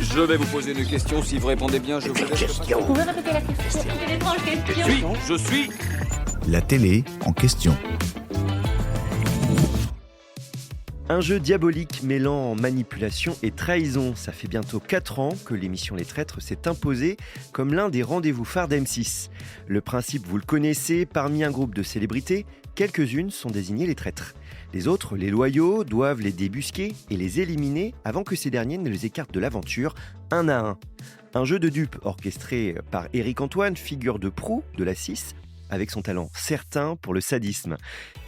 Je vais vous poser une question. Si vous répondez bien, je vous laisse. Vous pouvez répéter la question? C'est une étrange question. Je suis. La télé en question. Un jeu diabolique mêlant manipulation et trahison. Ça fait bientôt 4 ans que l'émission Les Traîtres s'est imposée comme l'un des rendez-vous phares d'M6. Le principe, vous le connaissez, parmi un groupe de célébrités, quelques-unes sont désignées les traîtres. Les autres, les loyaux, doivent les débusquer et les éliminer avant que ces derniers ne les écartent de l'aventure, un à un. Un jeu de dupes orchestré par Éric Antoine, figure de proue de la 6, avec son talent certain pour le sadisme.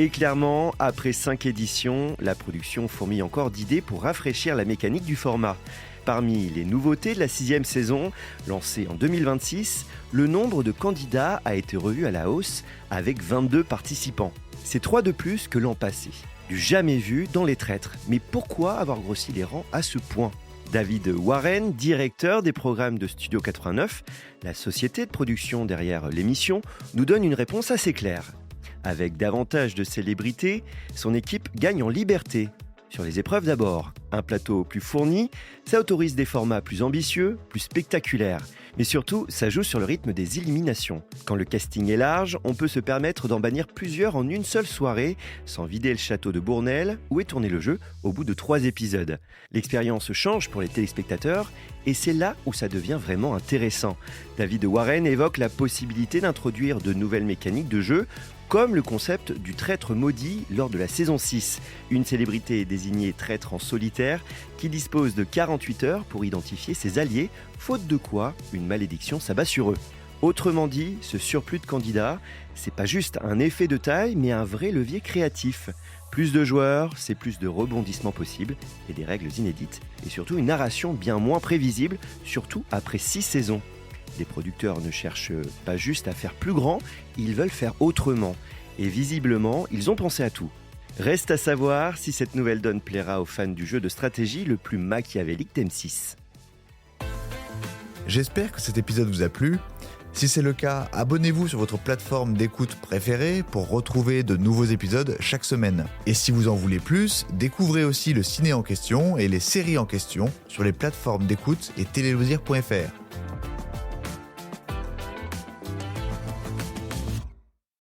Et clairement, après 5 éditions, la production fourmille encore d'idées pour rafraîchir la mécanique du format. Parmi les nouveautés de la 6e saison, lancée en 2026, le nombre de candidats a été revu à la hausse avec 22 participants. C'est 3 de plus que l'an passé. Du jamais vu dans les traîtres. Mais pourquoi avoir grossi les rangs à ce point ? David Warren, directeur des programmes de Studio 89, la société de production derrière l'émission, nous donne une réponse assez claire. Avec davantage de célébrités, son équipe gagne en liberté. Sur les épreuves d'abord, un plateau plus fourni, ça autorise des formats plus ambitieux, plus spectaculaires. Mais surtout, ça joue sur le rythme des éliminations. Quand le casting est large, on peut se permettre d'en bannir plusieurs en une seule soirée, sans vider le château de Bournel, où est tourné le jeu au bout de 3 épisodes. L'expérience change pour les téléspectateurs, et c'est là où ça devient vraiment intéressant. David Warren évoque la possibilité d'introduire de nouvelles mécaniques de jeu, comme le concept du traître maudit lors de la saison 6. Une célébrité désignée traître en solitaire qui dispose de 48 heures pour identifier ses alliés, faute de quoi une malédiction s'abat sur eux. Autrement dit, ce surplus de candidats, c'est pas juste un effet de taille, mais un vrai levier créatif. Plus de joueurs, c'est plus de rebondissements possibles et des règles inédites. Et surtout une narration bien moins prévisible, surtout après 6 saisons. Les producteurs ne cherchent pas juste à faire plus grand, ils veulent faire autrement. Et visiblement, ils ont pensé à tout. Reste à savoir si cette nouvelle donne plaira aux fans du jeu de stratégie le plus machiavélique d'M6. J'espère que cet épisode vous a plu. Si c'est le cas, abonnez-vous sur votre plateforme d'écoute préférée pour retrouver de nouveaux épisodes chaque semaine. Et si vous en voulez plus, découvrez aussi le ciné en question et les séries en question sur les plateformes d'écoute et téléloisirs.fr.